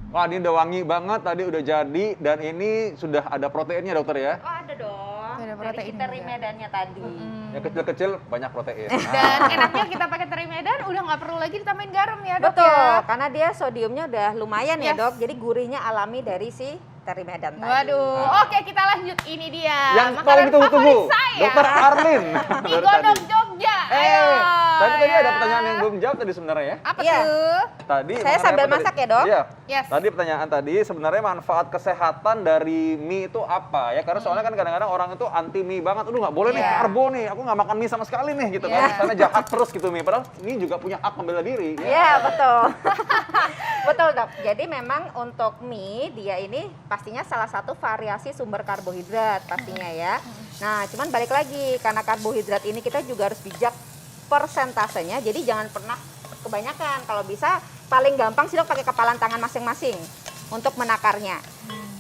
Wah, ini udah wangi banget, tadi udah jadi, dan ini sudah ada proteinnya dokter ya? Oh ada dong, Ada dari protein teri juga. medannya tadi. Yang kecil-kecil banyak protein. Dan enaknya kita pakai teri medan udah nggak perlu lagi ditambahin garam ya dok Betul, ya. karena dia sodiumnya udah lumayan ya Yes. dok, jadi gurihnya alami dari si teri medan tadi. Waduh, oke kita lanjut. Ini dia Yang makanan paling ditunggu-tunggu, favorit saya. dokter Arlin. Mie godok Jogja. Ayo. Tadi ya. ada pertanyaan yang belum jawab tadi sebenarnya ya? Apa Iya. tuh? Tadi Saya mengenai sambil apa tadi? masak ya, Dok? Iya. Yes. Tadi pertanyaan tadi sebenarnya manfaat kesehatan dari mie itu apa ya? Karena soalnya kan kadang-kadang orang itu anti mie banget. Aduh nggak boleh nih Iya. karbo nih. Aku nggak makan mie sama sekali nih gitu kan. Iya. Karena jahat terus gitu mie. Padahal mie juga punya hak membela diri. Iya betul. Betul dok. Jadi memang untuk mie dia ini pastinya salah satu variasi sumber karbohidrat pastinya ya. Nah cuman balik lagi karena karbohidrat ini kita juga harus bijak persentasenya. Jadi jangan pernah kebanyakan. Kalau bisa paling gampang sih dok pakai kepalan tangan masing-masing untuk menakarnya.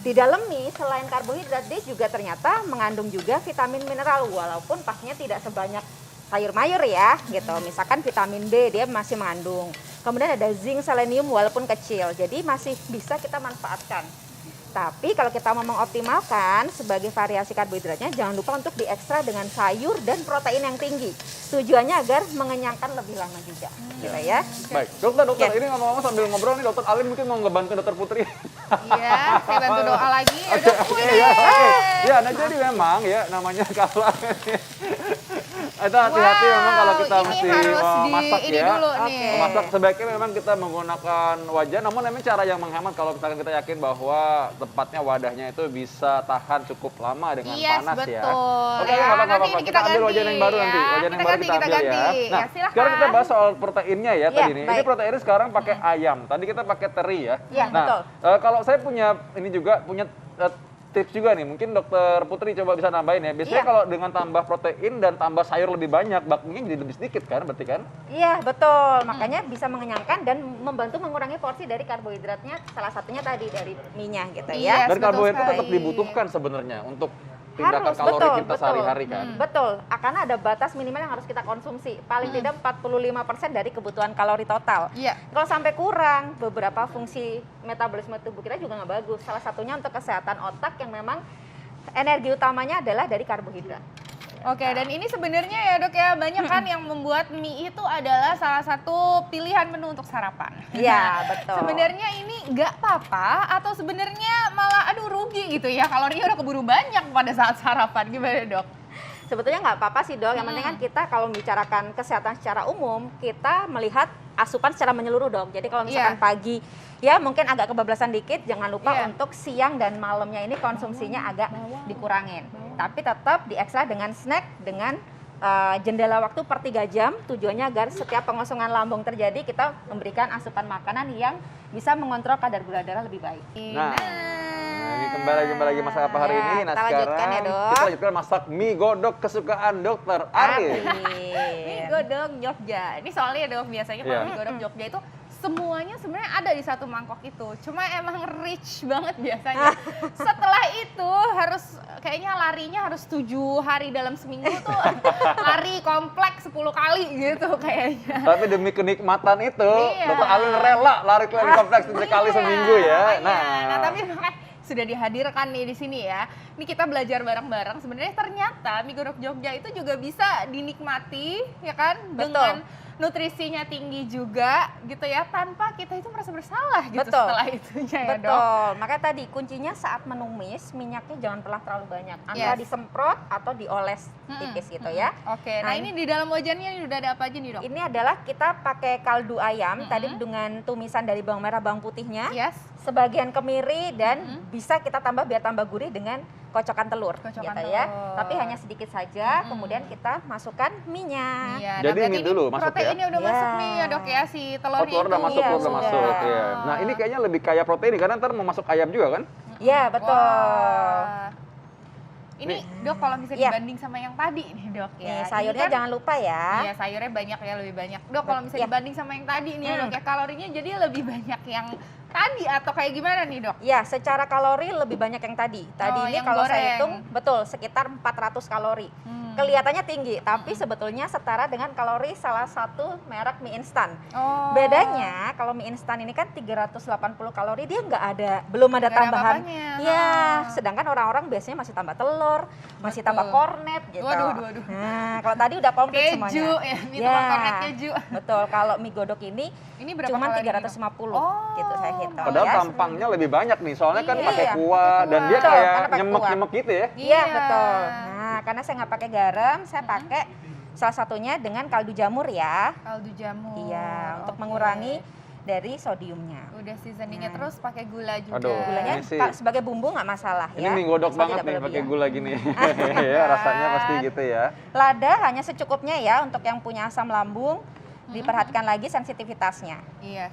Di dalam mie selain karbohidrat dia juga ternyata mengandung juga vitamin mineral walaupun pastinya tidak sebanyak sayur mayur ya gitu. Misalkan vitamin B dia masih mengandung. Kemudian ada zinc, selenium walaupun kecil. Jadi masih bisa kita manfaatkan. Tapi kalau kita mau mengoptimalkan sebagai variasi karbohidratnya jangan lupa untuk diekstra dengan sayur dan protein yang tinggi. Tujuannya agar mengenyangkan lebih lama juga. Gitu ya. Baik, dokter, Ya. ini ngomong-ngomong sambil ngobrol nih, dokter Alin mungkin mau ngebantu dokter Putri. Iya, saya bantu doa lagi ya dok. Oke, ya, oke. Ya, nah jadi memang ya namanya kalau itu hati-hati memang kalau kita ini mesti harus masak ini ya. dulu Oke. nih. Memasak sebaiknya memang kita menggunakan wajan, namun memang cara yang menghemat kalau misalkan kita yakin bahwa tepatnya wadahnya itu bisa tahan cukup lama dengan Yes, panas ya. betul. Oke, Ya, nggak apa-apa, nanti ini kita ambil ganti wajan yang baru ya. nanti, wajan yang baru kita ambil ya. ganti. Nah, Ya, silakan. sekarang kita bahas soal proteinnya ya tadi nih. Ini baik. proteinnya sekarang pakai ayam. Tadi kita pakai teri ya. Iya, Nah, betul. kalau saya punya ini juga punya tips juga nih, mungkin dokter Putri coba bisa nambahin ya. Biasanya Iya. kalau dengan tambah protein dan tambah sayur lebih banyak, bakminya jadi lebih sedikit kan, berarti kan? Iya betul, makanya bisa mengenyangkan dan membantu mengurangi porsi dari karbohidratnya, salah satunya tadi dari minyak gitu ya. Yes, Dan betul karbohidrat tetap sekali. dibutuhkan sebenarnya untuk tindakan Harus, kalori betul, kita betul. sehari-hari kan. Betul, karena ada batas minimal yang harus kita konsumsi, paling tidak 45% dari kebutuhan kalori total. Iya. Kalau sampai kurang, beberapa fungsi metabolisme tubuh kita juga nggak bagus. Salah satunya untuk kesehatan otak yang memang energi utamanya adalah dari karbohidrat. Oke, dan ini sebenarnya ya dok ya, banyak kan yang membuat mie itu adalah salah satu pilihan menu untuk sarapan. Iya, betul. Sebenarnya ini nggak apa-apa atau sebenarnya malah aduh rugi gitu ya, kalorinya udah keburu banyak pada saat sarapan, gimana dok? Sebetulnya nggak apa-apa sih dok, yang penting kan kita kalau membicarakan kesehatan secara umum, kita melihat asupan secara menyeluruh dok. Jadi kalau misalkan Iya. pagi, ya mungkin agak kebablasan dikit, jangan lupa Iya. untuk siang dan malamnya ini konsumsinya agak dikurangin. Tapi tetap diekstra dengan snack, dengan jendela waktu per 3 jam, tujuannya agar setiap pengosongan lambung terjadi, kita memberikan asupan makanan yang bisa mengontrol kadar gula darah lebih baik. Nah, ini kembali lagi masak apa hari Ya, ini? Nah kita lanjutkan sekarang ya, Dok. kita lanjutkan masak mie godok kesukaan dokter Arlin. Mie godok Jogja. Ini soalnya ya dok, biasanya kalau Iya. mie godok Jogja itu semuanya sebenarnya ada di satu mangkok itu. Cuma emang rich banget biasanya. Setelah itu harus kayaknya larinya harus 7 hari dalam seminggu tuh lari kompleks 10 kali gitu kayaknya. Tapi demi kenikmatan itu, Iya. dokter Alin rela lari keliling kompleks 3 kali Iya, seminggu ya. makanya. Nah, tapi makanya sudah dihadirkan nih di sini ya. Ini kita belajar bareng-bareng. Sebenarnya ternyata mie godok Jogja itu juga bisa dinikmati, ya kan? Betul. Dengan nutrisinya tinggi juga, gitu ya, tanpa kita itu merasa bersalah gitu Betul. setelah itunya ya dok. Betul, makanya tadi kuncinya saat menumis minyaknya jangan pernah terlalu banyak, antara Yes. disemprot atau dioles tipis gitu ya. Oke, nah ini di dalam wajannya udah ada apa aja nih dok? Ini adalah kita pakai kaldu ayam Mm-mm. tadi dengan tumisan dari bawang merah, bawang putihnya, Yes. sebagian kemiri dan Mm-mm. bisa kita tambah biar tambah gurih dengan kocokan telur, Kocokan gitu ya. telur. Tapi hanya sedikit saja, Mm-mm. kemudian kita masukkan minyak. Iya, Jadi berarti ini dulu masuk ya? proteinnya udah Iya. masuk nih ya dok ya, si telurnya Oh, telur udah itu. masuk, Iya, telur udah sudah. masuk. Iya. Nah ini kayaknya lebih kaya protein nih, karena ntar mau masuk ayam juga kan? Ya betul. Wah. Ini Dok kalau bisa Iya. dibanding sama yang tadi nih Dok ya. Nih, Ini sayurnya kan- jangan lupa ya. Iya sayurnya banyak ya, lebih banyak. Dok kalau bisa Iya. dibanding sama yang tadi nih Hmm. Dok ya, kalorinya jadi lebih banyak yang tadi atau kayak gimana nih Dok? Ya, secara kalori lebih banyak yang tadi. Tadi Oh, ini yang kalau saya goreng. hitung, betul, sekitar 400 kalori. Hmm. Kelihatannya tinggi, tapi sebetulnya setara dengan kalori salah satu merek mie instan. Oh. Bedanya, kalau mie instan ini kan 380 kalori, dia nggak ada, belum ada Nggak ada tambahan. apa-apanya. Ya, Oh. sedangkan orang-orang biasanya masih tambah telur, masih Betul. tambah kornet gitu. Waduh. Nah, kalau tadi udah komplit Keju semuanya. ya, ini tukang kornet keju. Betul, kalau mie godok ini Ini berapa cuman kalori, 350 Oh, gitu saya hitung. Padahal ya. tampangnya lebih banyak nih, soalnya kan Iya, pakai pakai kuah dan dia Betul, kayak karena pakai nyemek-nyemek gitu ya. Iya, Iya. betul. Nah, karena saya nggak pakai garam, saya pakai salah satunya dengan kaldu jamur ya. Kaldu jamur. Iya, untuk Oke. mengurangi dari sodiumnya. Udah seasoningnya Nah. terus pakai gula juga. Aduh, Gulanya Ini sih- sebagai bumbu nggak masalah Ini ya. mie godok asal banget tidak nih pakai berlebihan. gula gini. Ya, rasanya pasti gitu ya. Lada hanya secukupnya ya untuk yang punya asam lambung. Diperhatikan lagi sensitivitasnya. Iya.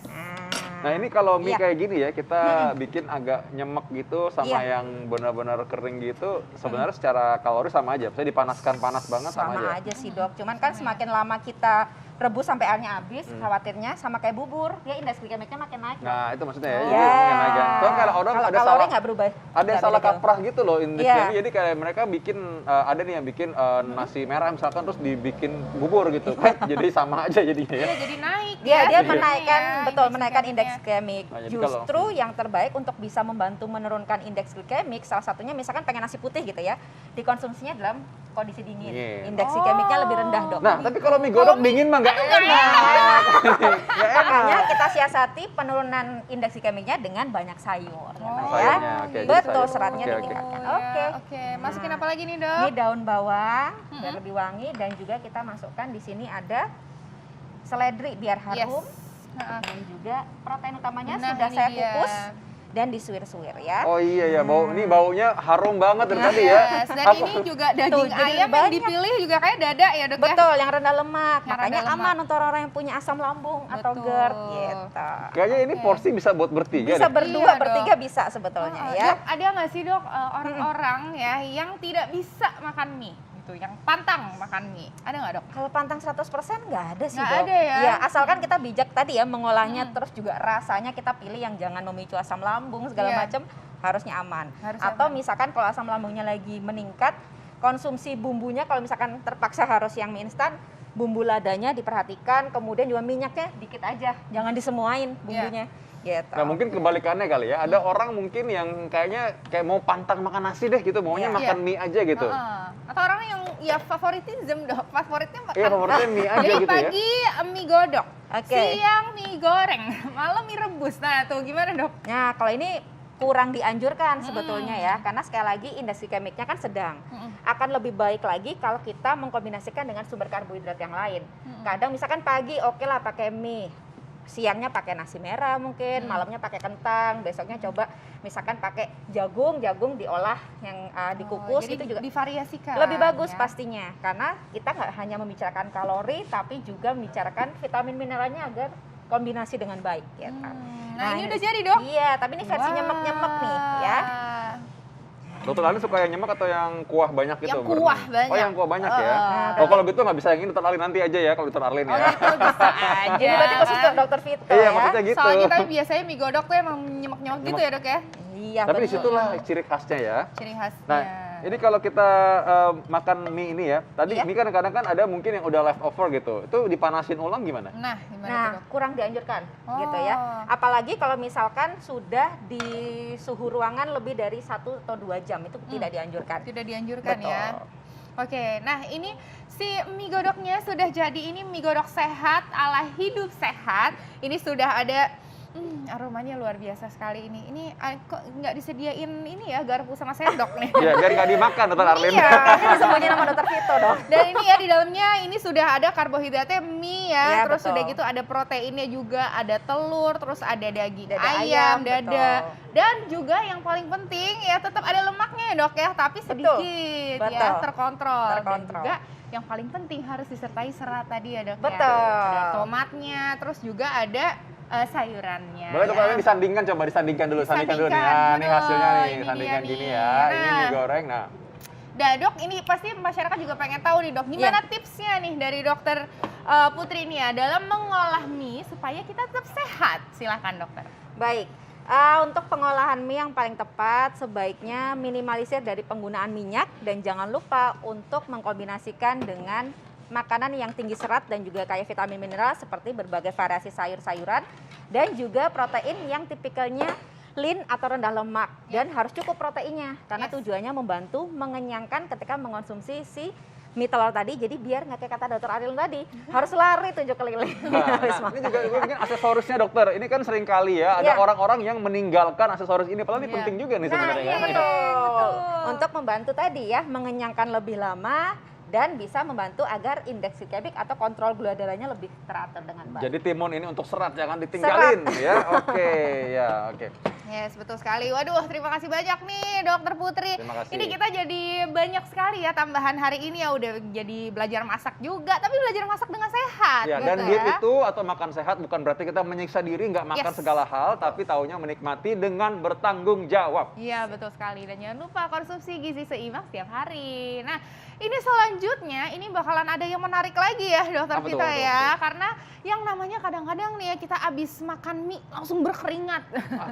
Nah ini kalau mie Iya. kayak gini ya, kita bikin agak nyemek gitu sama Iya. yang benar-benar kering gitu, sebenarnya secara kalori sama aja. Saya dipanaskan panas banget sama, Sama aja. aja sih dok. Cuman kan semakin lama kita rebus sampai airnya habis, khawatirnya sama kayak bubur, ya indeks glikemiknya makin naik. Dok. Nah itu maksudnya ya, Oh. jadi mungkin aja. Soalnya kalau orang Kalau ada kalori salah, nggak berubah. ada yang nggak salah beda jauh. kaprah gitu loh indeksnya Iya. ini. Jadi kayak mereka bikin, ada nih yang bikin nasi merah misalkan terus dibikin bubur gitu. Kan jadi sama aja jadinya ya. Iya, jadi naik Dia ya. dia Iya. menaikkan Ya, betul menaikkan indeks glikemiknya. glikemik. Nah, jadi kalau- Justru yang terbaik untuk bisa membantu menurunkan indeks glikemik salah satunya misalkan pengen nasi putih gitu ya, dikonsumsinya dalam kondisi dingin. Dingin. Indeks glikemiknya lebih rendah, Dok. Nah tapi kalau mie godok dingin mah nggak enak. Nggak Makanya enak. kita siasati penurunan indeks glikemiknya dengan banyak sayur, ya, Pak, ya. sayurnya, oke, jadi Betul, sayur. seratnya Oke, oke. ditingkatkan. Oh, Oke. ya, Oke. Masukin Nah. apa lagi nih, Ini Dok? daun bawang biar lebih wangi dan juga kita masukkan di sini ada seledri biar harum. Heeh. Dan juga protein utamanya Nah, sudah ini saya dia. kukus dan disuir-suir ya. Oh iya ya, ini baunya harum banget dari tadi ya. Yes, dan Apa- ini juga daging Tuh, jadi ayam yang banyak. dipilih juga kayak dada ya, Dok ya? Betul, yang rendah lemak. Yang Makanya rendah lemak. aman untuk orang-orang yang punya asam lambung atau Betul. GERD gitu. Kayaknya ini porsi bisa buat bertiga Bisa deh. berdua, Iya, bertiga Dok. bisa sebetulnya Oh, ya. Dok, ada nggak sih Dok orang-orang ya yang tidak bisa makan mie gitu, yang pantang makan mie? Ada nggak Dok? Kalau pantang 100% nggak ada sih, Nggak Dok. ada ya? Iya, asalkan kita bijak tadi ya mengolahnya, terus juga rasanya kita pilih yang jangan memicu asam lambung segala Iya. macam, harusnya aman. Harus Atau aman. misalkan kalau asam lambungnya lagi meningkat, konsumsi bumbunya kalau misalkan terpaksa harus yang mie instan, bumbu ladanya diperhatikan, kemudian juga minyaknya dikit aja, jangan disemuain bumbunya. Gitu. Nah mungkin kebalikannya kali ya, ada orang mungkin yang kayaknya kayak mau pantang makan nasi deh gitu, maunya Iya. makan mie aja gitu. Heeh. Atau orang yang ya favoritism Dok, favoritnya makan. Iya favoritnya mie aja Jadi gitu ya. pagi mie godok, Oke. siang mie goreng, malam mie rebus. Nah tuh gimana Dok? Nah, kalau ini kurang dianjurkan sebetulnya ya, karena sekali lagi indeks glikemiknya kan sedang. Akan lebih baik lagi kalau kita mengkombinasikan dengan sumber karbohidrat yang lain. Kadang misalkan pagi oke lah pakai mie, siangnya pakai nasi merah mungkin, malamnya pakai kentang, besoknya coba misalkan pakai jagung diolah yang dikukus, Jadi itu juga divariasikan. lebih bagus ya. pastinya, karena kita nggak hanya membicarakan kalori tapi juga membicarakan vitamin mineralnya agar kombinasi dengan baik gitu. Nah, ini udah jadi Dok. Iya, tapi ini versi nyemek-nyemek nih ya. Dokter Alin suka yang nyemek atau yang kuah banyak gitu? Yang Bro? kuah banyak. Oh yang kuah banyak ya? Nah, Oh kalau gitu nggak bisa yang ini Dokter Alin nanti aja ya kalau Dokter Alin Oh ya. gitu bisa aja. Ini berarti khusus untuk dokter Vito Iya ya. maksudnya gitu. Soalnya tapi biasanya mie godok tuh emang nyemek-nyemek gitu ya Dok ya? Iya, Tapi betul. disitulah ciri khasnya ya. Ciri khasnya. Nah, ini kalau kita makan mie ini ya, tadi Iya. mie kan kadang-kadang kan ada mungkin yang udah leftover gitu. Itu dipanasin ulang gimana? Nah, gimana Nah, tuh Dok? kurang dianjurkan Oh. gitu ya. Apalagi kalau misalkan sudah di suhu ruangan lebih dari 1 atau 2 jam itu tidak dianjurkan. Tidak dianjurkan Betul. ya. Oke, nah ini si mie godoknya sudah jadi, ini mie godok sehat ala hidup sehat. Ini sudah ada aromanya luar biasa sekali ini. Ini kok nggak disediain ini ya garpu sama sendok nih. Ya, biar nggak dimakan Dokter Arlin. Iya. Ini disebutnya nama dokter Vito dong. Dan ini ya di dalamnya ini sudah ada karbohidratnya mie ya, Iya, terus betul. udah gitu ada proteinnya juga, ada telur, terus ada daging Dada ayam, ayam, dada, betul. dan juga yang paling penting ya tetap ada lemaknya ya Dok ya, tapi sedikit ya, betul. terkontrol. Dan Terkontrol. juga yang paling penting harus disertai serat tadi ya Dok ya. Betul. Ada tomatnya, terus juga ada sayurannya. Boleh Dokter ya. Alin disandingkan, coba disandingkan dulu, sandingkan dulu nih. Disandingkan, Nah, ini hasilnya nih, ini sandingkan dia gini nih. ya. Ini Nah. mie goreng. Nah, Nah dok, ini pasti masyarakat juga pengen tahu nih dok, gimana tipsnya nih dari dokter Putri ini ya dalam mengolah mie supaya kita tetap sehat? Silahkan dokter. Baik, untuk pengolahan mie yang paling tepat sebaiknya minimalisir dari penggunaan minyak dan jangan lupa untuk mengkombinasikan dengan makanan yang tinggi serat dan juga kaya vitamin mineral seperti berbagai variasi sayur-sayuran dan juga protein yang tipikalnya lean atau rendah lemak dan harus cukup proteinnya karena tujuannya membantu mengenyangkan ketika mengonsumsi si mie telur tadi, jadi biar nggak kayak kata dokter Ariel tadi harus lari tunjuk keliling. Nah, ini juga mungkin aksesorisnya dokter. Ini kan sering kali ya ada orang-orang yang meninggalkan aksesoris ini, padahal ini penting juga nih sebenarnya kan. Betul. Untuk membantu tadi ya mengenyangkan lebih lama dan bisa membantu agar indeks glikemik atau kontrol gula darahnya lebih teratur dengan baik. Jadi timun ini untuk serat, jangan ditinggalin ya. Oke, ya oke. Yes, betul sekali. Waduh, terima kasih banyak nih Dokter Putri. Terima kasih. Ini kita jadi banyak sekali ya tambahan hari ini ya, udah jadi belajar masak juga, tapi belajar masak dengan sehat. Ya, gitu dan diet ya. itu atau makan sehat bukan berarti kita menyiksa diri, nggak makan segala hal, tapi taunya menikmati dengan bertanggung jawab. Iya, betul sekali. Dan jangan lupa konsumsi gizi seimbang setiap hari. Nah, ini selanjutnya, ini bakalan ada yang menarik lagi ya Dokter Apa tuh? Vita ya. Karena yang namanya kadang-kadang nih ya, kita abis makan mie langsung berkeringat.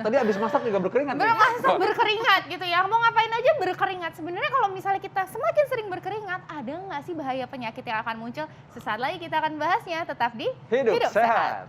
Tadi habis masak juga berkeringat nih. Langsung berkeringat gitu ya. Mau ngapain aja berkeringat. Sebenarnya kalau misalnya kita semakin sering berkeringat, ada nggak sih bahaya penyakit yang akan muncul? Sesaat lagi kita akan bahasnya. Tetap di Hidup sehat.